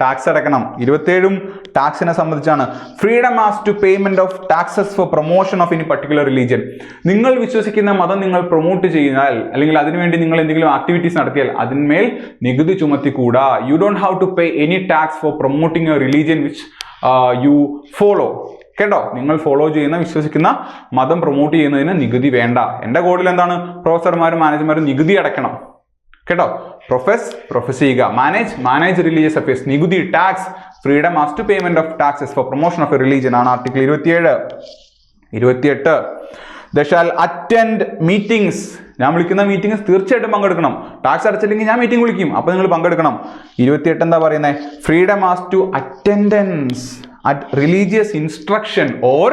ടാക്സ് അടക്കണം. 27 ടാക്സിനെ സംബന്ധിച്ചാണ്. Freedom as to payment of taxes for promotion of any particular religion. നിങ്ങൾ വിശ്വസിക്കുന്ന മതം നിങ്ങൾ പ്രൊമോട്ട് ചെയ്താൽ അല്ലെങ്കിൽ അതിനുവേണ്ടി നിങ്ങൾ എന്തെങ്കിലും ആക്ടിവിറ്റീസ് നടത്തിയാൽ അതിന്മേൽ നികുതി ചുമത്തിക്കൂടാ. You don't have to pay any tax for promoting a religion which you follow. കേട്ടോ? നിങ്ങൾ ഫോളോ ചെയ്യുന്ന വിശ്വസിക്കുന്ന മതം പ്രൊമോട്ട് ചെയ്യുന്നതിന് നികുതി വേണ്ട. എൻ്റെ കോഡിൽ എന്താണ്? പ്രൊഫസർമാരും മാനേജർമാരും നികുതി അടയ്ക്കണം. കേട്ടോ. പ്രൊഫസ് ചെയ്യുക. Manage religious affairs. നികുതി, tax, freedom as to payment of taxes for promotion of a religion ആണ് article 27. 28 they shall attend meetings. ഞാൻ വിളിക്കുന്ന മീറ്റിംഗ്സ് തീർച്ചയായിട്ടും പങ്കെടുക്കണം. ടാക്സ് അടച്ചില്ലെങ്കിൽ ഞാൻ മീറ്റിംഗ് വിളിക്കും, അപ്പൊ നിങ്ങൾ പങ്കെടുക്കണം. 28 എന്താ പറയുന്നത്? Freedom as to attendance at religious instruction or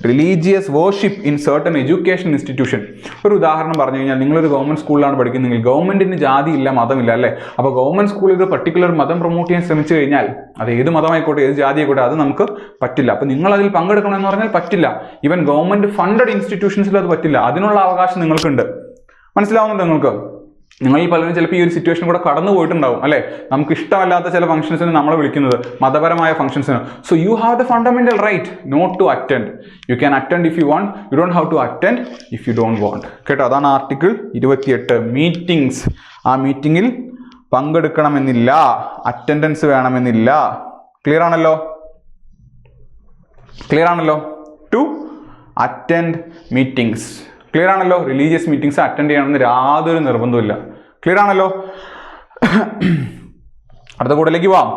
religious worship in certain education institution. ഒരു ഉദാഹരണം പറഞ്ഞു കഴിഞ്ഞാൽ, നിങ്ങളൊരു ഗവൺമെന്റ് സ്കൂളിലാണ് പഠിക്കുന്നതെങ്കിൽ ഗവൺമെന്റിന് ജാതിയില്ല, മതമില്ല അല്ലേ? അപ്പോൾ ഗവൺമെന്റ് സ്കൂളിൽ ഒരു പർട്ടിക്കുലർ മതം പ്രൊമോട്ട് ചെയ്യാൻ ശ്രമിച്ചു കഴിഞ്ഞാൽ അത് ഏത് മതമായിക്കോട്ടെ, ഏത് ജാതി ആയിക്കോട്ടെ, അത് നമുക്ക് പറ്റില്ല. അപ്പോൾ നിങ്ങൾ അതിൽ പങ്കെടുക്കണം എന്ന് പറഞ്ഞാൽ പറ്റില്ല. ഈവൻ ഗവൺമെന്റ് ഫണ്ടഡ് ഇൻസ്റ്റിറ്റ്യൂഷൻസിൽ അത് പറ്റില്ല. അതിനുള്ള അവകാശം നിങ്ങൾക്കുണ്ട്. മനസ്സിലാവുന്നുണ്ടോ നിങ്ങൾക്ക്? നിങ്ങളിൽ പലരും ചിലപ്പോൾ ഈ ഒരു സിറ്റുവേഷൻ കൂടെ കടന്നു പോയിട്ടുണ്ടാവും അല്ലേ? നമുക്ക് ഇഷ്ടമല്ലാത്ത ചില ഫംഗ്ഷൻസിന് നമ്മളെ വിളിക്കുന്നത്, മതപരമായ ഫംഗ്ഷൻസിന്. So you have the fundamental right not to attend. You can attend if you want, you don't have to attend if you don't want. കേട്ടോ, അതാണ് ആർട്ടിക്കിൾ 28. മീറ്റിംഗ്സ്, ആ മീറ്റിംഗിൽ പങ്കെടുക്കണമെന്നില്ല, അറ്റൻഡൻസ് വേണമെന്നില്ല. ക്ലിയർ ആണല്ലോ? To attend meetings. ക്ലിയർ ആണല്ലോ? Religious meetings attend ചെയ്യണമെന്ന് യാതൊരു നിർബന്ധമില്ല. ക്ലിയർ ആണല്ലോ? അടുത്ത കോഡിലേക്ക് പോവാം.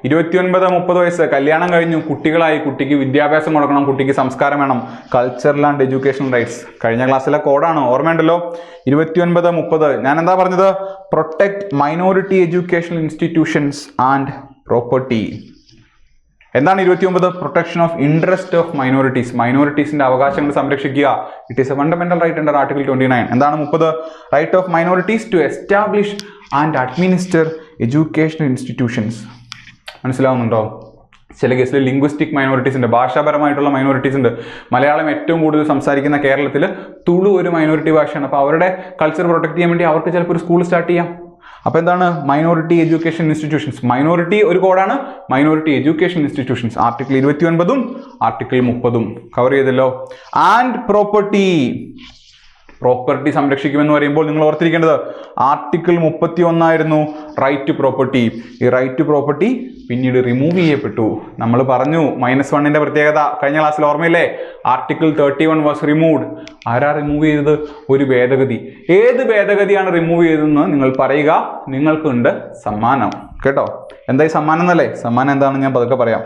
29-30 വയസ്സ്, കല്യാണം കഴിഞ്ഞു, കുട്ടികളായി, കുട്ടിക്ക് വിദ്യാഭ്യാസം കൊടുക്കണം, കുട്ടിക്ക് സംസ്കാരം വേണം. Cultural and education rights. കഴിഞ്ഞ ക്ലാസ്സിലെ കോഡാണ്, ഓർമ്മയുണ്ടല്ലോ? 29-30. ഞാൻ എന്താ പറഞ്ഞത്? Protect minority educational institutions and property. എന്താണ് 29? Protection of interest of minorities. മൈനോറിറ്റീസിന്റെ അവകാശങ്ങൾ സംരക്ഷിക്കുക. It is a fundamental right under article 29. എന്താണ് 30? Right of minorities to establish and administer educational institutions. മനസ്സിലാവുന്നുണ്ടോ? ചില കേസിൽ ലിംഗ്വിസ്റ്റിക് മൈനോറിറ്റീസ് ഉണ്ട്, ഭാഷാപരമായിട്ടുള്ള മൈനോറിറ്റീസ് ഉണ്ട്. മലയാളം ഏറ്റവും കൂടുതൽ സംസാരിക്കുന്ന കേരളത്തിൽ തുളു ഒരു മൈനോറിറ്റി ഭാഷയാണ്. അപ്പോൾ അവരുടെ കൾച്ചർ പ്രൊട്ടക്ട് ചെയ്യാൻ വേണ്ടി അവർക്ക് ചിലപ്പോൾ ഒരു സ്കൂൾ സ്റ്റാർട്ട് ചെയ്യാം. അപ്പോൾ എന്താണ്? Minority education institutions. മൈനോറിറ്റി ഒരു കോഡാണ്, മൈനോറിറ്റി എഡ്യൂക്കേഷൻ ഇൻസ്റ്റിറ്റ്യൂഷൻസ്. ആർട്ടിക്കിൾ 29-ഉം ആർട്ടിക്കിൾ 30-ഉം കവർ ചെയ്തല്ലോ. ആൻഡ് പ്രോപ്പർട്ടി സംരക്ഷിക്കുമെന്ന് പറയുമ്പോൾ നിങ്ങൾ ഓർത്തിരിക്കേണ്ടത് ആർട്ടിക്കിൾ 31 ആയിരുന്നു, റൈറ്റ് ടു പ്രോപ്പർട്ടി. ഈ റൈറ്റ് ടു പ്രോപ്പർട്ടി പിന്നീട് റിമൂവ് ചെയ്യപ്പെട്ടു. നമ്മൾ പറഞ്ഞു -1ന്റെ പ്രത്യേകത കഴിഞ്ഞ ക്ലാസ്സിൽ ഓർമ്മയില്ലേ? Article 31 was removed. ആരാ റിമൂവ് ചെയ്തത്? ഒരു ഭേദഗതി. ഏത് ഭേദഗതിയാണ് റിമൂവ് ചെയ്തതെന്ന് നിങ്ങൾ പറയുക. നിങ്ങൾക്കുണ്ട് സമ്മാനം. കേട്ടോ, എന്തായി സമ്മാനം എന്നല്ലേ? സമ്മാനം എന്താണെന്ന് ഞാൻ പതുക്കെ പറയാം.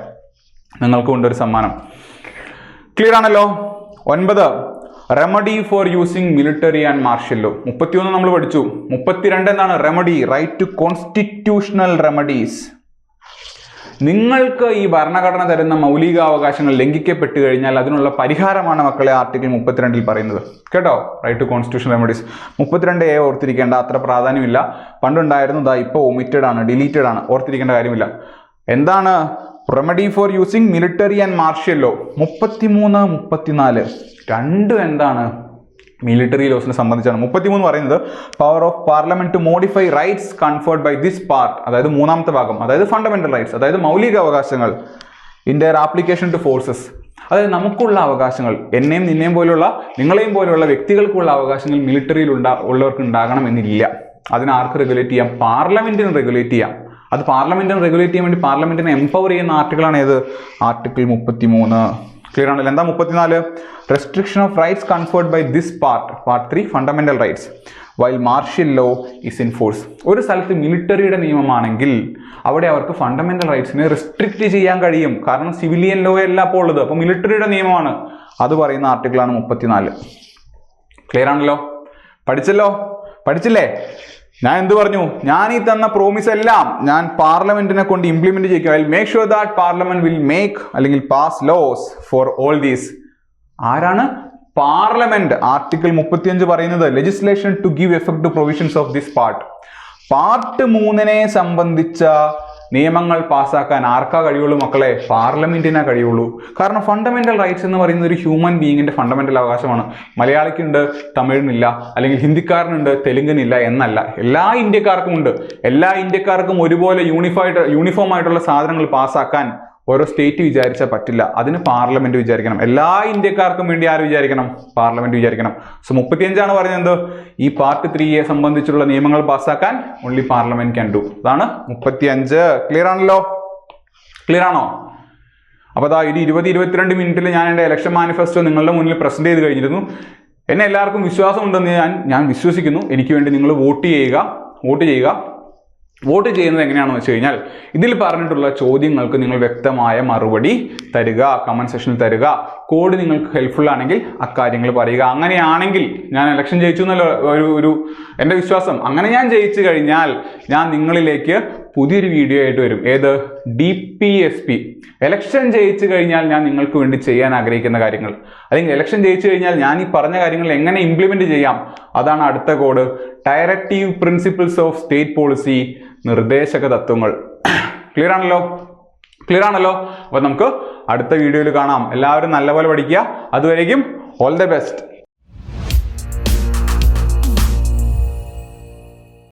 നിങ്ങൾക്കും ഉണ്ട് ഒരു സമ്മാനം. ക്ലിയർ ആണല്ലോ? 9 remedy for using military and martial law. 31 നമ്മൾ പഠിച്ചു. 32 എന്താണ്? Remedy, right to constitutional remedies. നിങ്ങൾക്ക് ഈ ഭരണഘടന തരുന്ന മൗലികാവകാശങ്ങൾ ലംഘിക്കപ്പെട്ടു കഴിഞ്ഞാൽ അതിനുള്ള പരിഹാരമാണ് മക്കളെ ആർട്ടിക്കിൾ 32 പറയുന്നത്. കേട്ടോ, right to constitutional remedies. 32A ഓർത്തിരിക്കേണ്ട, അത്ര പ്രാധാന്യമില്ല. പണ്ടുണ്ടായിരുന്നു, ഇപ്പോൾ ഒമിറ്റഡ് ആണ്, ഡിലീറ്റഡ് ആണ്, ഓർത്തിരിക്കേണ്ട കാര്യമില്ല. എന്താണ് remedy for using military and martial law? 33, 34 രണ്ടും എന്താണ്? മിലിറ്ററി ലോസിനെ സംബന്ധിച്ചാണ്. 33 പറയുന്നത് power of parliament to modify rights conferred by this part, അതായത് മൂന്നാമത്തെ ഭാഗം, അതായത് ഫണ്ടമെന്റൽ റൈറ്റ്സ്, അതായത് മൗലിക അവകാശങ്ങൾ, in their application to forces. അതായത് നമുക്കുള്ള അവകാശങ്ങൾ, എന്നെയും നിന്നെയും പോലുള്ള, നിങ്ങളെയും പോലെയുള്ള വ്യക്തികൾക്കുള്ള അവകാശങ്ങൾ മിലിറ്ററിയിൽ ഉള്ളവർക്ക് ഉണ്ടാകണമെന്നില്ല. അതിനാർക്ക് റെഗുലേറ്റ് ചെയ്യാം? പാർലമെന്റിന് റെഗുലേറ്റ് ചെയ്യാം. അത് പാർലമെന്റിന് റെഗുലേറ്റ് ചെയ്യാൻ വേണ്ടി പാർലമെന്റിനെ എംപവർ ചെയ്യുന്ന ആർട്ടിക്കിളാണ് ഏത്? ആർട്ടിക്കിൾ 33. ക്ലിയർ ആണല്ലോ? എന്താ 34? Restriction of rights conferred by this part, part 3 fundamental rights, while martial law is in force. ഒരു സ്ഥലത്ത് മിലിറ്ററിയുടെ നിയമമാണെങ്കിൽ അവിടെ അവർക്ക് ഫണ്ടമെന്റൽ റൈറ്റ്സിനെ റെസ്ട്രിക്റ്റ് ചെയ്യാൻ കഴിയും. കാരണം സിവിലിയൻ ലോ അല്ല അപ്പോൾ ഉള്ളത്, അപ്പോൾ മിലിറ്ററിയുടെ നിയമമാണ്. അത് പറയുന്ന ആർട്ടിക്കിളാണ് 34. ക്ലിയർ ആണല്ലോ? പഠിച്ചില്ലേ? ഞാൻ എന്ത് പറഞ്ഞു? ഞാൻ ഈ തന്ന പ്രോമിസ് എല്ലാം ഞാൻ പാർലമെന്റിനെ കൊണ്ട് ഇംപ്ലിമെന്റ് ചെയ്യിക്കും. I will make sure that parliament will make അല്ലെങ്കിൽ pass laws for all these. ആരാണ്? പാർലമെന്റ്. ആർട്ടിക്കിൾ 35 പറയുന്നത് legislation to give effect to provisions of this part. Part 3നെ സംബന്ധിച്ച നിയമങ്ങൾ പാസ്സാക്കാൻ ആർക്കാ കഴിയുള്ളൂ മക്കളെ? പാർലമെന്റിനാ കഴിയുള്ളൂ. കാരണം ഫണ്ടമെന്റൽ റൈറ്റ്സ് എന്ന് പറയുന്നത് ഒരു ഹ്യൂമൻ ബീയിങ്ങിന്റെ ഫണ്ടമെന്റൽ അവകാശമാണ്. മലയാളിക്കുണ്ട്, തമിഴിനില്ല, അല്ലെങ്കിൽ ഹിന്ദിക്കാരനുണ്ട്, തെലുങ്കിനില്ല എന്നല്ല. എല്ലാ ഇന്ത്യക്കാർക്കും ഉണ്ട്. എല്ലാ ഇന്ത്യക്കാർക്കും ഒരുപോലെ യൂണിഫോം ആയിട്ടുള്ള സാധനങ്ങൾ പാസ്സാക്കാൻ ഓരോ സ്റ്റേറ്റ് വിചാരിച്ചാൽ പറ്റില്ല. അതിന് പാർലമെന്റ് വിചാരിക്കണം. എല്ലാ ഇന്ത്യക്കാർക്കും വേണ്ടി ആര് വിചാരിക്കണം? പാർലമെന്റ് വിചാരിക്കണം. സോ 35 പറയുന്നത് ഈ പാർട്ട് 3യെ സംബന്ധിച്ചുള്ള നിയമങ്ങൾ പാസ്സാക്കാൻ ഓൺലി പാർലമെന്റ് ക്യാൻ ഡു. അതാണ് 35. ക്ലിയർ ആണല്ലോ? ക്ലിയർ ആണോ? അപ്പോൾ അതാ 20-22 മിനിറ്റിൽ ഞാൻ എൻ്റെ ഇലക്ഷൻ മാനിഫെസ്റ്റോ നിങ്ങളുടെ മുന്നിൽ പ്രസന്റ് ചെയ്ത് കഴിഞ്ഞിരുന്നു. എന്നെ എല്ലാവർക്കും വിശ്വാസമുണ്ടെന്ന് ഞാൻ വിശ്വസിക്കുന്നു. എനിക്ക് വേണ്ടി നിങ്ങൾ വോട്ട് ചെയ്യുക. വോട്ട് ചെയ്യുന്നത് എങ്ങനെയാണെന്ന് വെച്ച് കഴിഞ്ഞാൽ ഇതിൽ പറഞ്ഞിട്ടുള്ള ചോദ്യങ്ങൾക്ക് നിങ്ങൾ വ്യക്തമായ മറുപടി തരിക, കമന്റ് സെക്ഷനിൽ തരിക. കോഡ് നിങ്ങൾക്ക് ഹെൽപ്ഫുൾ ആണെങ്കിൽ അക്കാര്യങ്ങൾ പറയുക. അങ്ങനെയാണെങ്കിൽ ഞാൻ ഇലക്ഷൻ ജയിച്ചു എന്നല്ലോ ഒരു എൻ്റെ വിശ്വാസം. അങ്ങനെ ഞാൻ ജയിച്ചു കഴിഞ്ഞാൽ ഞാൻ നിങ്ങളിലേക്ക് പുതിയൊരു വീഡിയോ ആയിട്ട് വരും. ഏത്? DPSP. ഇലക്ഷൻ ജയിച്ചു കഴിഞ്ഞാൽ ഞാൻ നിങ്ങൾക്ക് വേണ്ടി ചെയ്യാൻ ആഗ്രഹിക്കുന്ന കാര്യങ്ങൾ, അല്ലെങ്കിൽ ഇലക്ഷൻ ജയിച്ചു കഴിഞ്ഞാൽ ഞാൻ ഈ പറഞ്ഞ കാര്യങ്ങൾ എങ്ങനെ ഇംപ്ലിമെന്റ് ചെയ്യാം, അതാണ് അടുത്ത code. Directive principles of state policy, നിർദ്ദേശക തത്വങ്ങൾ. ക്ലിയർ ആണല്ലോ? അപ്പൊ നമുക്ക് അടുത്ത വീഡിയോയിൽ കാണാം. എല്ലാവരും നല്ലപോലെ പഠിക്കുക. അതുവരേക്കും ഓൾ ദ ബെസ്റ്റ്.